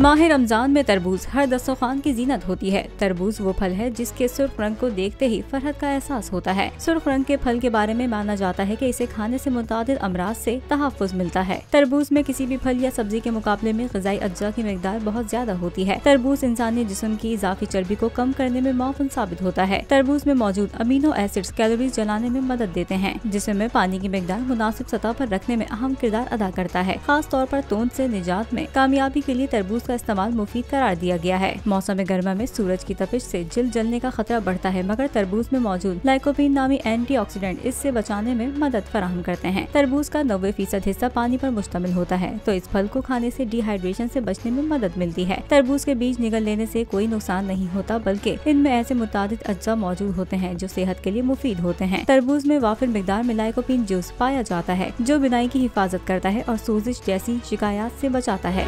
माह रमजान में तरबूज हर दस्तरखान की जीनत होती है। तरबूज वो फल है जिसके सुर्ख रंग को देखते ही फरहत का एहसास होता है। सुर्ख रंग के फल के बारे में माना जाता है कि इसे खाने से मुतादिद अमराज से तहफ़्फ़ुज़ मिलता है। तरबूज में किसी भी फल या सब्जी के मुकाबले में ग़िज़ाई अज्जा की मिक़दार बहुत ज्यादा होती है। तरबूज इंसानी जिस्म की इज़ाफ़ी चर्बी को कम करने में मुअव्विन साबित होता है। तरबूज में मौजूद अमीनो एसिड्स कैलोरीज जलाने में मदद देते हैं, जिस्म में पानी की मिक़दार मुनासिब सतह पर रखने में अहम किरदार अदा करता है। खास तौर पर तोंद से निजात में कामयाबी के लिए तरबूज का इस्तेमाल मुफीद करार दिया गया है। मौसम गर्मा में सूरज की तपिश से जिल्द जलने का खतरा बढ़ता है, मगर तरबूज में मौजूद लाइकोपीन नामी एंटीऑक्सीडेंट इससे बचाने में मदद फराहम करते हैं। तरबूज का 90% हिस्सा पानी पर मुश्तमिल होता है, तो इस फल को खाने से डिहाइड्रेशन से बचने में मदद मिलती है। तरबूज के बीज निगल लेने से कोई नुकसान नहीं होता, बल्कि इनमें ऐसे मुतादिद अज्जा मौजूद होते हैं जो सेहत के लिए मुफीद होते हैं। तरबूज में वाफिर मिकदार में लाइकोपीन जूस पाया जाता है, जो बिनाई की हिफाजत करता है और सूजिश जैसी शिकायत से बचाता है।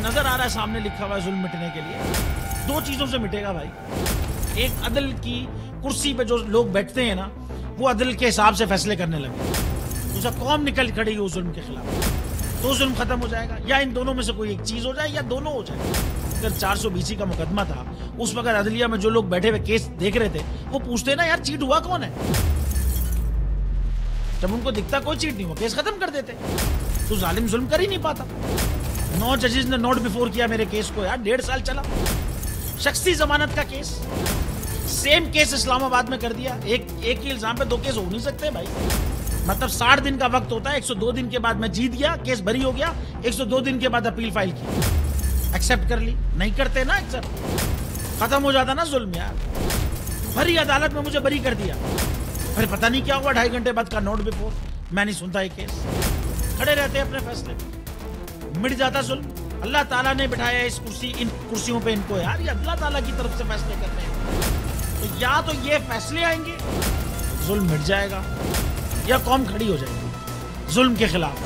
नजर आ रहा है सामने लिखा हुआ है जुल्म मिटने के लिए। दो चीजों से मिटेगा भाई। एक, अदल की कुर्सी पे जो लोग बैठते हैं ना, वो अदल के हिसाब से फैसले करने लगे। दूसरा, कौम निकल खड़ी हो जुल्म के खिलाफ, तो जुल्म खत्म हो जाएगा। या इन दोनों में से कोई एक चीज हो जाए या दोनों हो जाए। अगर 420 का मुकदमा था, उस वक्त अदलिया में जो लोग बैठे हुए केस देख रहे थे, वो पूछते ना यार चीट हुआ कौन है। जब उनको दिखता कोई चीट नहीं हुआ, केस खत्म कर देते। तो जालिम जुल्म कर ही नहीं पाता। 9 जजेस ने नोट बिफोर किया मेरे केस को यार, 1.5 साल चला। शख्सी जमानत का केस, सेम केस इस्लामाबाद में कर दिया। एक ही इल्जाम पे 2 केस हो नहीं सकते भाई। मतलब 60 दिन का वक्त होता है। 102 दिन के बाद मैं जीत गया, केस भरी हो गया। 102 दिन के बाद अपील फाइल की, एक्सेप्ट कर ली। नहीं करते ना एक्सेप्ट, खत्म हो जाता ना जुल्म यार। भरी अदालत में मुझे बरी कर दिया, फिर पता नहीं क्या हुआ। 2.5 घंटे बाद का नोट बिफोर, मैं नहीं सुनता ये केस। खड़े रहते अपने फैसले पे, मिट जाता जुल्म। अल्लाह ताला ने बिठाया इस इन कुर्सियों पे इनको यार, ये अल्लाह ताला की तरफ से फैसले करने हैं। तो या तो ये फैसले आएंगे, जुल्म मिट जाएगा, या कौम खड़ी हो जाएगी जुल्म के खिलाफ।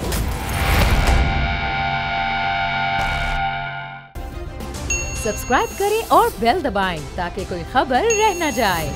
सब्सक्राइब करें और बेल दबाएं ताकि कोई खबर रह न जाए।